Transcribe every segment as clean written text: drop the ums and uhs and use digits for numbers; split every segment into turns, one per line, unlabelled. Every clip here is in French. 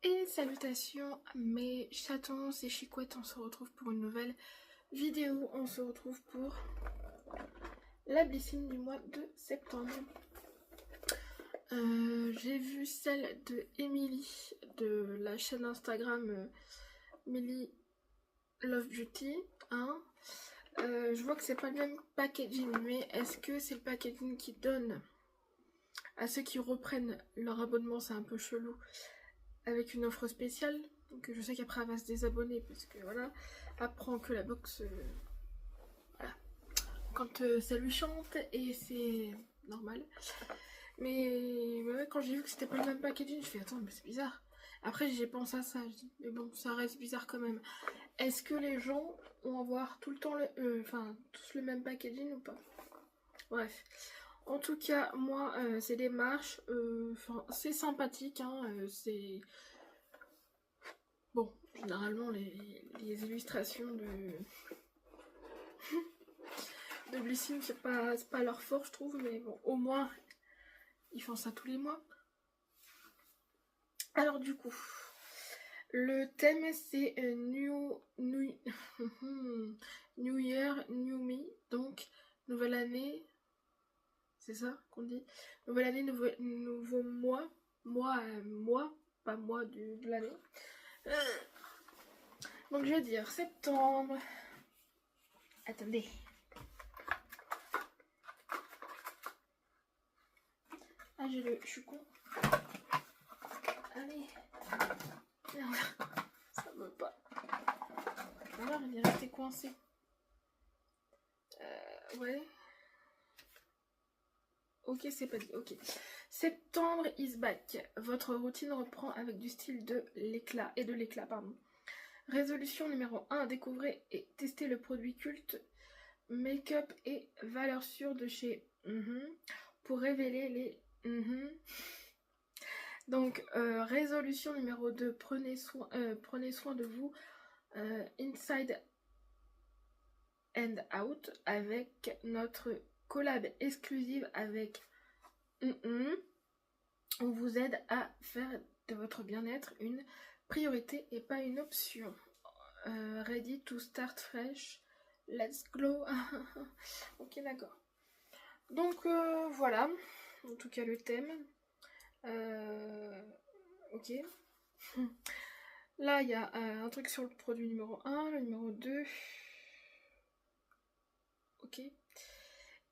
Et salutations mes chatons et chicouettes, on se retrouve pour une nouvelle vidéo, on se retrouve pour la blessing du mois de septembre. J'ai vu celle de Emily de la chaîne Instagram Millie Love Beauty, hein. Je vois que c'est pas le même packaging, mais est-ce que c'est le packaging qui donne à ceux qui reprennent leur abonnement, c'est un peu chelou, avec une offre spéciale? Donc je sais qu'après elle va se désabonner parce que voilà, elle prend que la box voilà, quand ça lui chante et c'est normal. Mais ouais, quand j'ai vu que c'était pas le même packaging, je fais attends mais c'est bizarre. Après j'ai pensé à ça, je dis mais bon ça reste bizarre quand même. Est-ce que les gens vont avoir tout le temps tous le même packaging ou pas? Bref. En tout cas, moi, c'est des marches. C'est sympathique, hein, c'est... Bon, généralement, les illustrations de Blessing, c'est pas leur fort, je trouve. Mais bon, au moins, ils font ça tous les mois. Alors du coup, le thème, c'est New Year, New Me. Donc, nouvelle année... C'est ça qu'on dit? Nouvelle année, nouveau mois. Mois, pas mois de l'année. Donc je vais dire septembre. Attendez. Ah, je suis con. Allez. Merde. Ça veut pas. Alors, il est resté coincé. Ouais. Ok, c'est pas dit. Ok. Septembre is back. Votre routine reprend avec du style de l'éclat. Pardon. Résolution numéro 1. Découvrez et testez le produit culte make-up et valeurs sûres de chez pour révéler les Donc, résolution numéro 2, prenez soin de vous inside and out avec notre collab exclusive avec on vous aide à faire de votre bien-être une priorité et pas une option. Ready to start fresh, let's glow. Ok, d'accord. Donc voilà, en tout cas le thème. Ok. Là, il y a un truc sur le produit numéro 1, le numéro 2. Ok.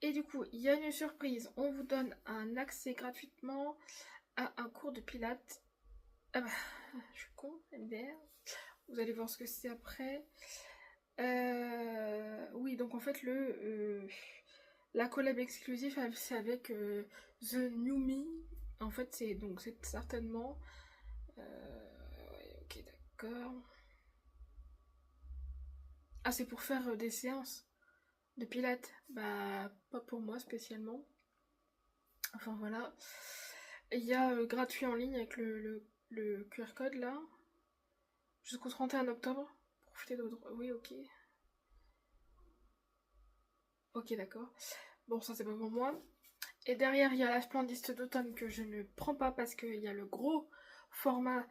Et du coup, il y a une surprise. On vous donne un accès gratuitement à un cours de pilates. Ah bah, je suis con, MDR. Vous allez voir ce que c'est après. Oui, donc en fait, la collab exclusive, c'est avec The New Me. En fait, c'est certainement... ouais, ok, d'accord. Ah, c'est pour faire des séances de pilates? Bah, pas pour moi spécialement. Enfin, voilà. Il y a gratuit en ligne avec le QR code, là. Jusqu'au 31 octobre. Profitez de votre... Oui, ok. Ok, d'accord. Bon, ça, c'est pas pour moi. Et derrière, il y a la Splendiste d'automne que je ne prends pas parce qu'il y a le gros format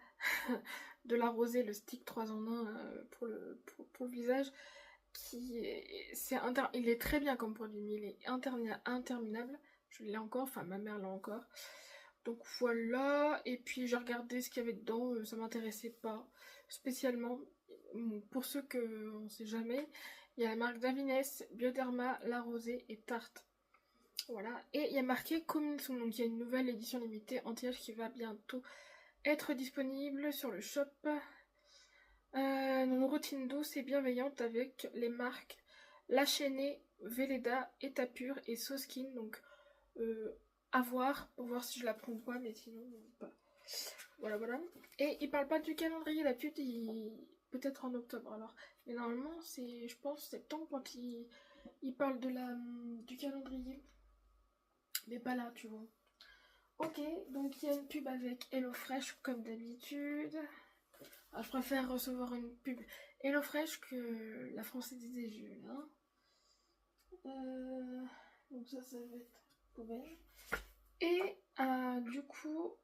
de la rosée, le stick 3 en 1 pour le visage. Il est très bien comme produit, mais il est interminable. Je l'ai encore, enfin ma mère l'a encore. Donc voilà, et puis j'ai regardé ce qu'il y avait dedans, ça m'intéressait pas spécialement. Pour ceux que on sait jamais, il y a la marque Davines, Bioderma, La Rosée et Tarte. Voilà, et il y a marqué Coming Soon, donc il y a une nouvelle édition limitée anti-âge qui va bientôt être disponible sur le shop. Une routine douce et bienveillante avec les marques La Chaînée, Velleda, État Pur et So Skin. Donc à voir pour voir si je la prends ou pas, mais sinon pas. Voilà, voilà. Et il parle pas du calendrier, d'habitude peut-être en octobre alors. Mais normalement c'est, je pense, septembre quand il parle du calendrier. Mais pas là, tu vois. Ok, donc il y a une pub avec HelloFresh comme d'habitude. Alors, je préfère recevoir une pub HelloFresh que la Française des jeux, hein. Donc ça va être poubelle. Et du coup,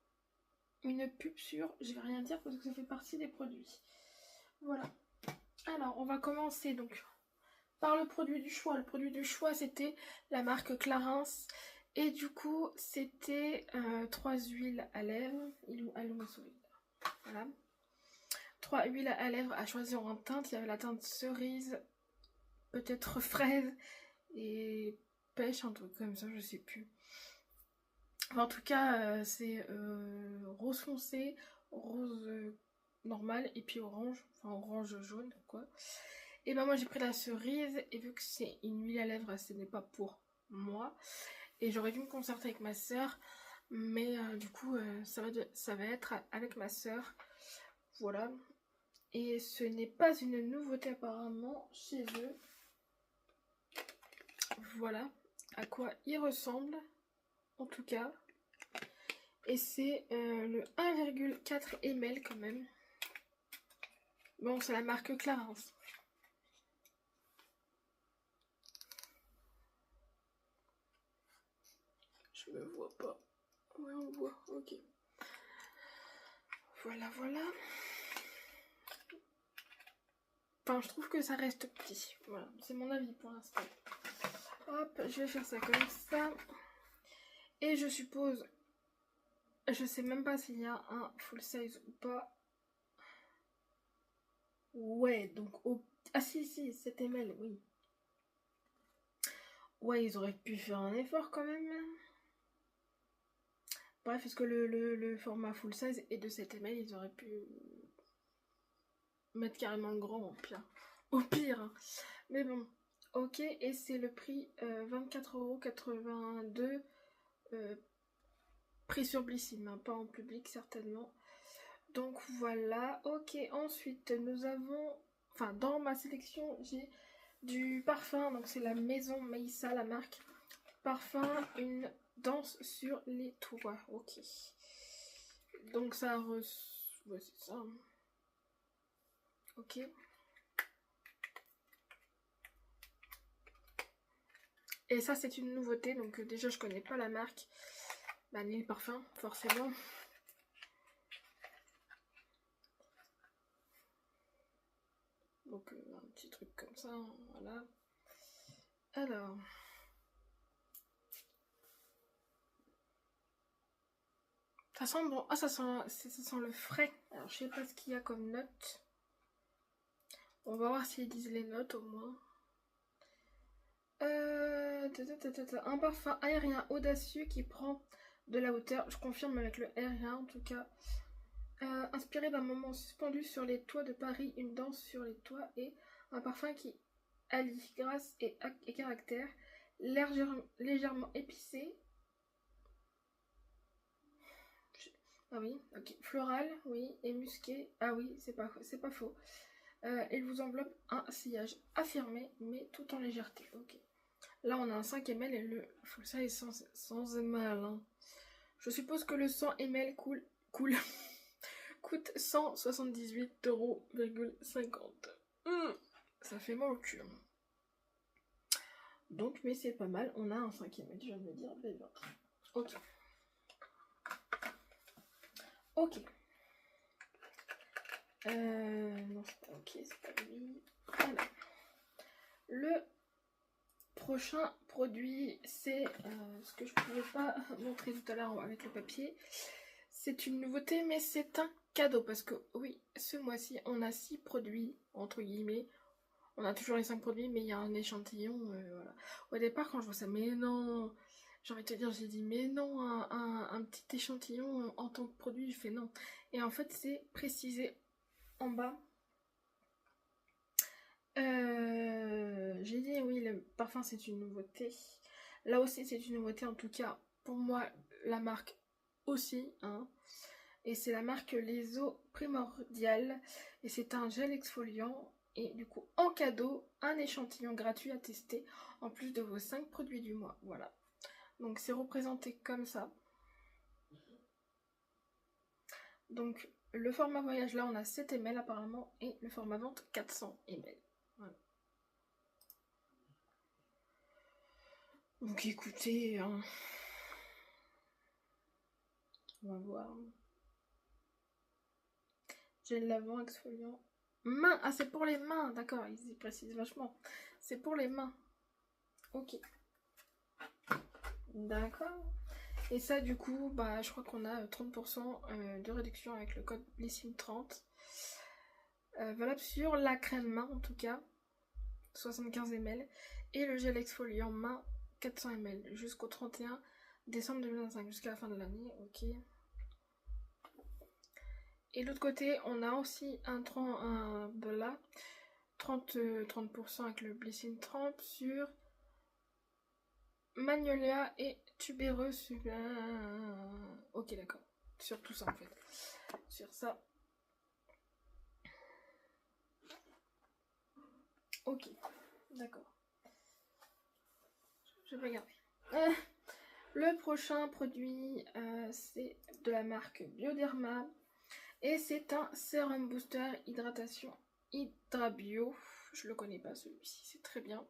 une pub sur, je vais rien dire parce que ça fait partie des produits. Voilà. Alors, on va commencer donc par le produit du choix. Le produit du choix, c'était la marque Clarins. Et du coup, c'était 3 huiles à lèvres. Voilà. 3 huiles à lèvres à choisir en teinte. Il y avait la teinte cerise, peut-être fraise et pêche, un truc comme ça, je sais plus. Enfin, en tout cas, c'est rose foncé, rose normal et puis orange, enfin orange jaune quoi. Et ben moi j'ai pris la cerise et vu que c'est une huile à lèvres, ce n'est pas pour moi. Et j'aurais dû me concerter avec ma soeur, mais du coup ça va être avec ma soeur. Voilà. Et ce n'est pas une nouveauté apparemment chez eux. Voilà à quoi il ressemble en tout cas. Et c'est le 1,4 ml quand même. Bon, c'est la marque Clarins. Je me vois pas. Ouais, on voit. Ok. Voilà, voilà. Enfin, je trouve que ça reste petit. Voilà, c'est mon avis pour l'instant. Hop, je vais faire ça comme ça. Et je suppose... Je sais même pas s'il y a un full size ou pas. Ouais, donc au... Ah si, 7 ml, oui. Ouais, ils auraient pu faire un effort quand même. Bref, est-ce que le format full size est de 7 ml, ils auraient pu mettre carrément le grand au pire. Au pire. Hein. Mais bon, ok, et c'est le prix 24,82 €. Prix sur Blissim, hein, pas en public certainement. Donc voilà, ok, ensuite nous avons... Enfin, dans ma sélection, j'ai du parfum, donc c'est la maison Meissa, la marque. Parfum, une danse sur les toits, ok. Donc ça ouais, c'est ça. Hein. Ok. Et ça c'est une nouveauté, donc déjà je connais pas la marque. Bah ni le parfum, forcément. Donc un petit truc comme ça, hein, voilà. Alors... Ça sent bon. Ah, ça sent le frais. Alors, je sais pas ce qu'il y a comme note. On va voir s'ils disent les notes au moins. Un parfum aérien audacieux qui prend de la hauteur. Je confirme avec le aérien en tout cas. Inspiré d'un moment suspendu sur les toits de Paris, une danse sur les toits et un parfum qui allie grâce et caractère, légèrement épicé. Ah oui, ok. Floral, oui, et musqué. Ah oui, c'est pas faux. Il vous enveloppe un sillage affirmé, mais tout en légèreté. Ok. Là, on a un 5 ml et le full size sans ml. Hein. Je suppose que le 100 ml coûte 178,50 €. Ça fait mal au cul. Donc, mais c'est pas mal. On a un 5 ml, je viens de me dire. Ok. Ok. Non, c'est pas ok, c'est pas lui. Alors, le prochain produit, c'est ce que je ne pouvais pas montrer tout à l'heure avec le papier. C'est une nouveauté, mais c'est un cadeau parce que oui, ce mois-ci, on a 6 produits, entre guillemets. On a toujours les 5 produits, mais il y a un échantillon. Voilà. Au départ, quand je vois ça, mais non, j'ai envie de te dire, j'ai dit, mais non, un petit échantillon en tant que produit, je fais non. Et en fait, c'est précisé en bas. J'ai dit oui, le parfum c'est une nouveauté. Là aussi c'est une nouveauté, en tout cas pour moi la marque aussi. Hein. Et c'est la marque Les Eaux Primordiales. Et c'est un gel exfoliant. Et du coup en cadeau, un échantillon gratuit à tester en plus de vos 5 produits du mois. Voilà. Donc c'est représenté comme ça. Donc le format voyage là on a 7 ml apparemment. Et le format vente 400 ml. Voilà. Donc écoutez, hein, on va voir. Gel lavant, exfoliant. Main, ah c'est pour les mains, d'accord, ils y précisent vachement. C'est pour les mains. Ok. D'accord. Et ça du coup, bah je crois qu'on a 30% de réduction avec le code Lissime30. Valable sur la crème main en tout cas, 75 ml. Et le gel exfoliant main, 400 ml, jusqu'au 31 décembre 2025, jusqu'à la fin de l'année, ok. Et l'autre côté, on a aussi un 30% avec le Lissime30 sur Magnolia et tubéreuse. Ok, d'accord. Sur tout ça en fait. Sur ça. Ok, d'accord. Je vais regarder. Le prochain produit, c'est de la marque Bioderma. Et c'est un sérum booster hydratation Hydra-Bio. Je le connais pas celui-ci, c'est très bien.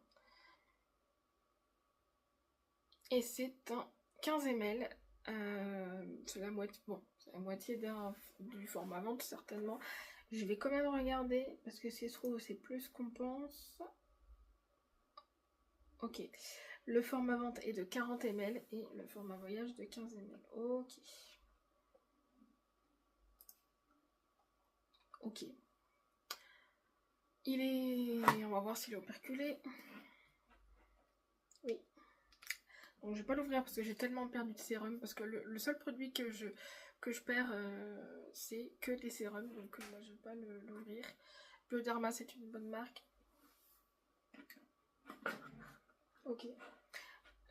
Et c'est un 15 ml. C'est la moitié, bon, c'est la moitié du format vente certainement. Je vais quand même regarder parce que si se trouve c'est plus qu'on pense. Ok. Le format vente est de 40 ml et le format voyage de 15 ml. Ok. Ok. Il est... On va voir s'il est operculé. Oui. Donc je vais pas l'ouvrir parce que j'ai tellement perdu de sérum. Parce que le seul produit que je perds, c'est que des sérums. Donc moi je vais pas l'ouvrir. Bioderma c'est une bonne marque. Ok.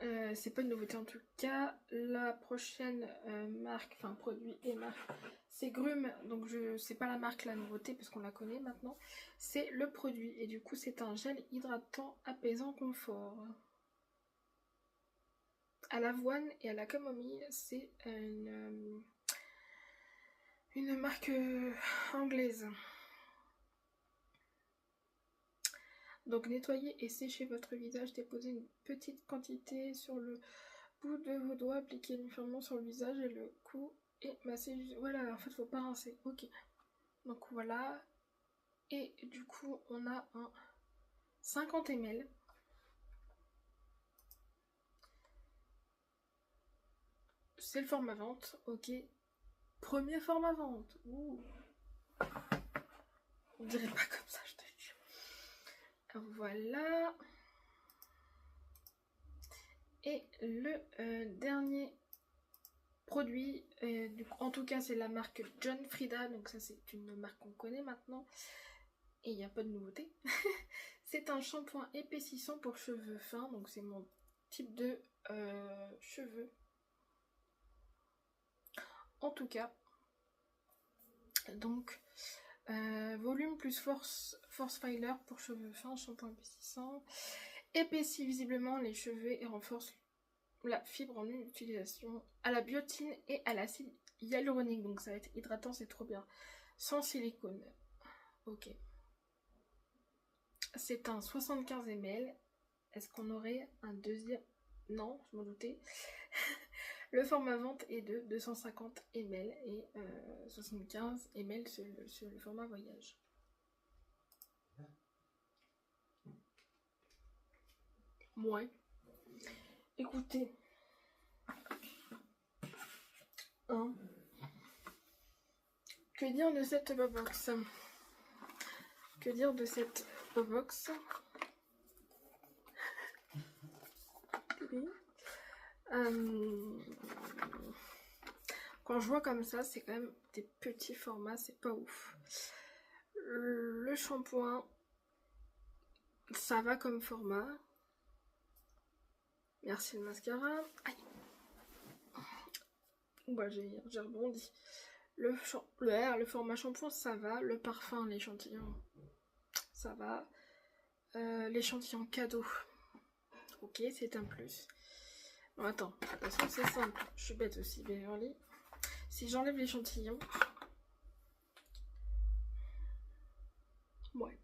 C'est pas une nouveauté en tout cas. La prochaine marque, enfin produit et marque, c'est Grume. Donc c'est pas la marque la nouveauté parce qu'on la connaît maintenant. C'est le produit et du coup c'est un gel hydratant apaisant confort. À l'avoine et à la camomille, c'est une marque anglaise. Donc nettoyez et séchez votre visage, déposez une petite quantité sur le bout de vos doigts, appliquez uniformément sur le visage et le cou et massez. Voilà, en fait faut pas rincer. Ok. Donc voilà. Et du coup on a un 50 ml. C'est le format vente. Ok. Premier format vente. Ouh. On dirait pas comme ça, je te jure. Voilà. Et le dernier produit, en tout cas c'est la marque John Frieda, donc ça c'est une marque qu'on connaît maintenant. Et il n'y a pas de nouveauté. C'est un shampoing épaississant pour cheveux fins, donc c'est mon type de cheveux. En tout cas, donc volume plus force filer pour cheveux fins, shampoing épaississant. Épaissit visiblement les cheveux et renforce la fibre en une utilisation à la biotine et à l'acide hyaluronique. Donc ça va être hydratant, c'est trop bien. Sans silicone. Ok. C'est un 75 ml. Est-ce qu'on aurait un deuxième? Non, je m'en doutais. Le format vente est de 250 ml et 75 ml sur le format voyage. Ouais. Écoutez. Hein. Que dire de cette box? Que dire de cette box? Quand je vois comme ça, c'est quand même des petits formats, c'est pas ouf. Le shampoing, ça va comme format. Merci le mascara. Aïe. Bah, j'ai rebondi. Le format shampoing, ça va. Le parfum, l'échantillon, ça va. L'échantillon cadeau. Ok, c'est un plus. Bon, attends, de toute façon, c'est simple. Je suis bête aussi, Beverly. Si j'enlève l'échantillon... Ouais.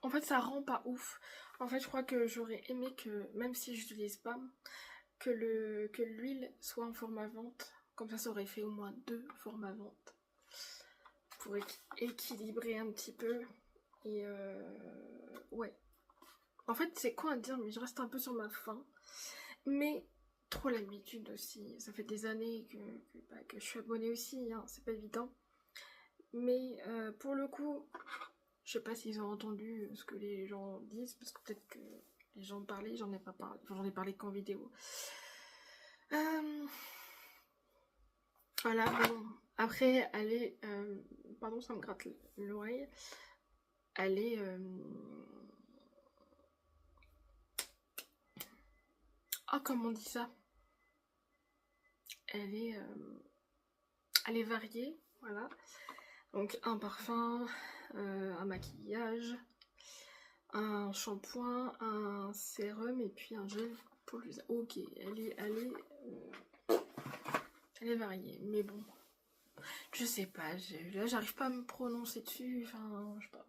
En fait, ça rend pas ouf. En fait, je crois que j'aurais aimé que, même si je l'utilise pas, que l'huile soit en format vente. Comme ça aurait fait au moins 2 formats vente. pour équilibrer un petit peu. Et ouais. En fait, c'est quoi à dire, mais je reste un peu sur ma faim. Mais trop l'habitude aussi. Ça fait des années que je suis abonnée aussi, hein, c'est pas évident. Mais pour le coup, je sais pas s'ils ont entendu ce que les gens disent, parce que peut-être que les gens parlaient, j'en ai pas parlé, enfin, j'en ai parlé qu'en vidéo. Voilà, bon. Après, allez, pardon, ça me gratte l'oreille. Allez, comment on dit ça? Elle est variée, voilà. Donc un parfum, un maquillage, un shampoing, un sérum et puis un gel pour le visage. Ok, elle est variée, mais bon, je sais pas, là j'arrive pas à me prononcer dessus, enfin, je sais pas.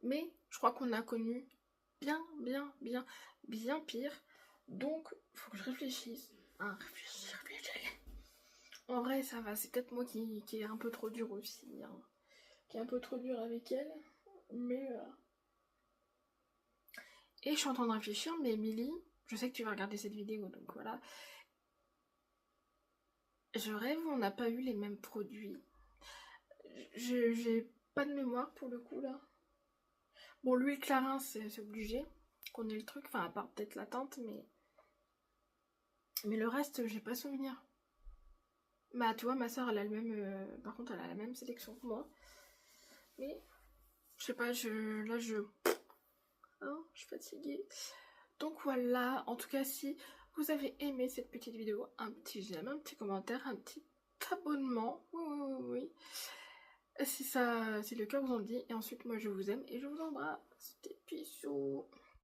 Mais je crois qu'on a connu bien pire, donc faut que je réfléchisse. Hein, réfléchis. En vrai, ça va, c'est peut-être moi qui est un peu trop dur aussi, hein, qui est un peu trop dur avec elle, mais... Et je suis en train de réfléchir, mais Emily, je sais que tu vas regarder cette vidéo, donc voilà. Je rêve où on n'a pas eu les mêmes produits. J'ai pas de mémoire pour le coup, là. Bon, l'huile Clarins, c'est obligé qu'on ait le truc, enfin, à part peut-être la teinte, mais le reste, j'ai pas souvenir. Bah, tu vois, ma soeur, elle a le même... par contre, elle a la même sélection que moi. Mais, je sais pas, là, je suis fatiguée. Donc voilà, en tout cas, si vous avez aimé cette petite vidéo, un petit j'aime, un petit commentaire, un petit abonnement. Oui. Si le cœur vous en dit. Et ensuite, moi, je vous aime et je vous embrasse. Des bisous.